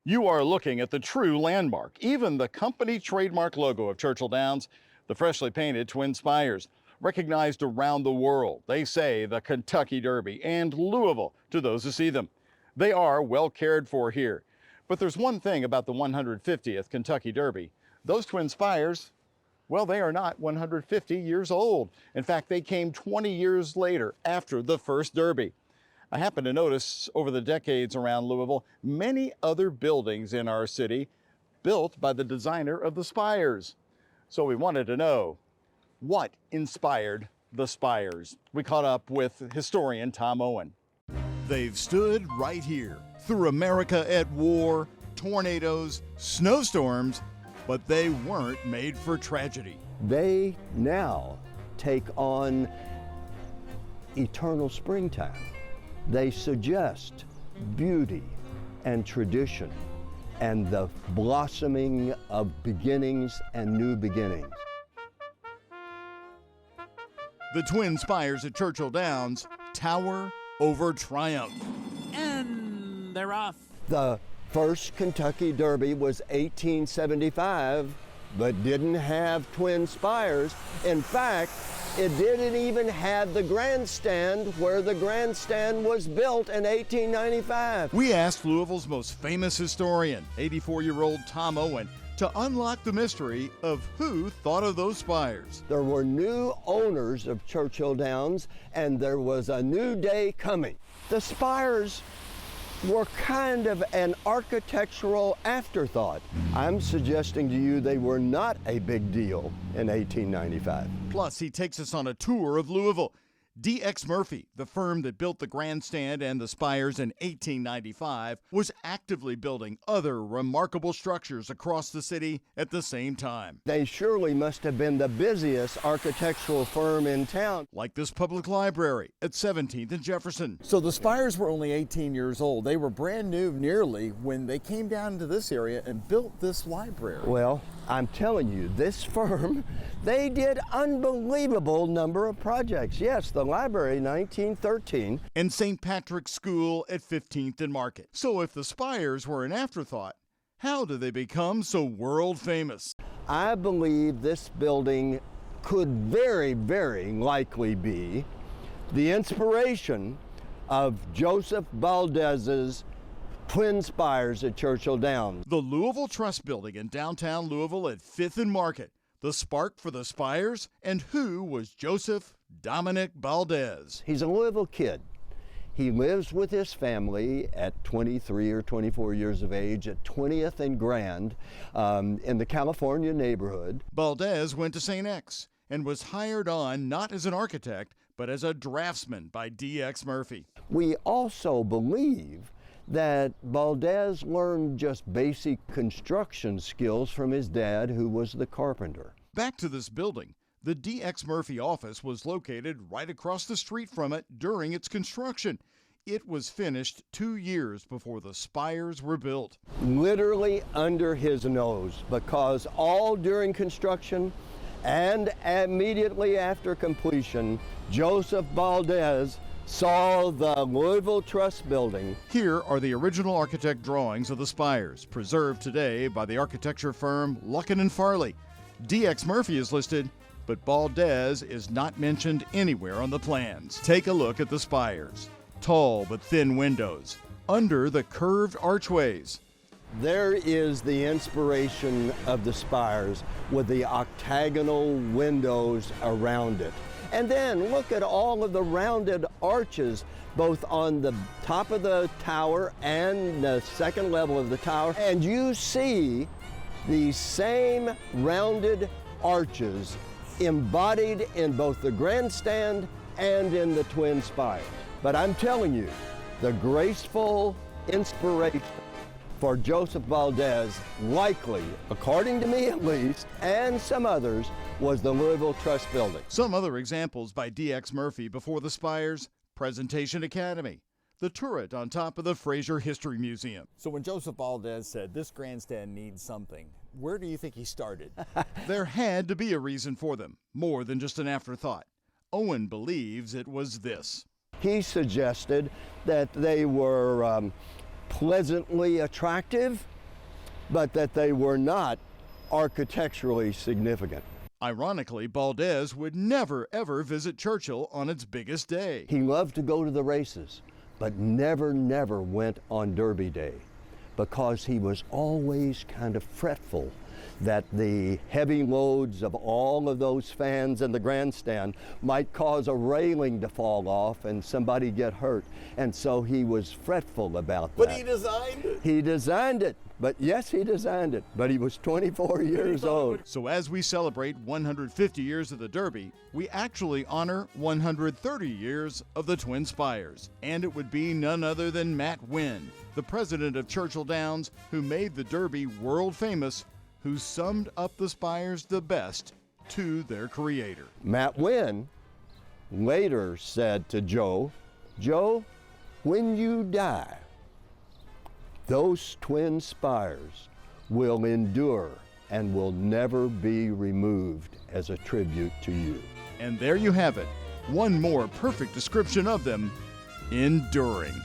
You are looking at the true landmark, even the company trademark logo of Churchill Downs, the freshly painted Twin Spires, recognized around the world. They say the Kentucky Derby and Louisville to those who see them. They are well cared for here. But there's one thing about the 150th Kentucky Derby. Those Twin Spires, well, they are not 150 years old. In fact, they came 20 years later after the first Derby. I happen to notice over the decades around Louisville, many other buildings in our city built by the designer of the spires. So we wanted to know what inspired the spires. We caught up with historian Tom Owen. They've stood right here through America at war, tornadoes, snowstorms, but they weren't made for tragedy. They now take on eternal springtime. They suggest beauty and tradition and the blossoming of beginnings and new beginnings. The Twin Spires at Churchill Downs tower over triumph. And they're off. The first Kentucky Derby was 1875, but didn't have twin spires. In fact, it didn't even have the grandstand where the grandstand was built in 1895. We asked Louisville's most famous historian, 84-year-old Tom Owen, to unlock the mystery of who thought of those spires. There were new owners of Churchill Downs, and there was a new day coming. The spires were kind of an architectural afterthought. I'm suggesting to you they were not a big deal in 1895. Plus, he takes us on a tour of Louisville. D.X. Murphy, the firm that built the grandstand and the spires in 1895, was actively building other remarkable structures across the city at the same time. They surely must have been the busiest architectural firm in town. Like this public library at 17th and Jefferson. So the spires were only 18 years old. They were brand new nearly when they came down into this area and built this library. Well, I'm telling you, this firm, they did unbelievable number of projects. Yes, the library, 1913. And St. Patrick's School at 15th and Market. So if the spires were an afterthought, how did they become so world famous? I believe this building could very, very likely be the inspiration of Joseph Baldez's Twin Spires at Churchill Downs. The Louisville Trust Building in downtown Louisville at 5th and Market. The spark for the spires? And who was Joseph Dominic Baldez? He's a Louisville kid. He lives with his family at 23 or 24 years of age at 20th and Grand in the California neighborhood. Baldez went to St. X and was hired on not as an architect, but as a draftsman by D.X. Murphy. We also believe that Baldez learned just basic construction skills from his dad, who was the carpenter. Back to this building. The D.X. Murphy office was located right across the street from it during its construction. It was finished 2 years before the spires were built. Literally under his nose, because all during construction and immediately after completion, Joseph Baldez saw the Louisville Trust Building. Here are the original architect drawings of the spires, preserved today by the architecture firm Luckin & Farley. D.X. Murphy is listed, but Baldez is not mentioned anywhere on the plans. Take a look at the spires. Tall but thin windows, under the curved archways. There is the inspiration of the spires with the octagonal windows around it. And then look at all of the rounded arches, both on the top of the tower and the second level of the tower. And you see the same rounded arches embodied in both the grandstand and in the Twin Spires. But I'm telling you, the graceful inspiration for Joseph Baldez, likely, according to me at least, and some others, was the Louisville Trust Building. Some other examples by D.X. Murphy before the spires: Presentation Academy, the turret on top of the Fraser History Museum. So when Joseph Baldez said this grandstand needs something, where do you think he started? There had to be a reason for them, more than just an afterthought. Owen believes it was this. He suggested that they were pleasantly attractive but that they were not architecturally significant. Ironically, Baldez would never ever visit Churchill on its biggest day. He loved to go to the races, but never went on Derby Day because he was always kind of fretful that the heavy loads of all of those fans in the grandstand might cause a railing to fall off and somebody get hurt. And so he was fretful about that. But he designed it. He designed it. But yes, he designed it. But he was 24 years old. So as we celebrate 150 years of the Derby, we actually honor 130 years of the Twin Spires. And it would be none other than Matt Wynn, the president of Churchill Downs, who made the Derby world famous, who summed up the Spires the best to their creator. Matt Wynn later said to Joe, "Joe, when you die, those twin spires will endure and will never be removed as a tribute to you." And there you have it, one more perfect description of them: enduring.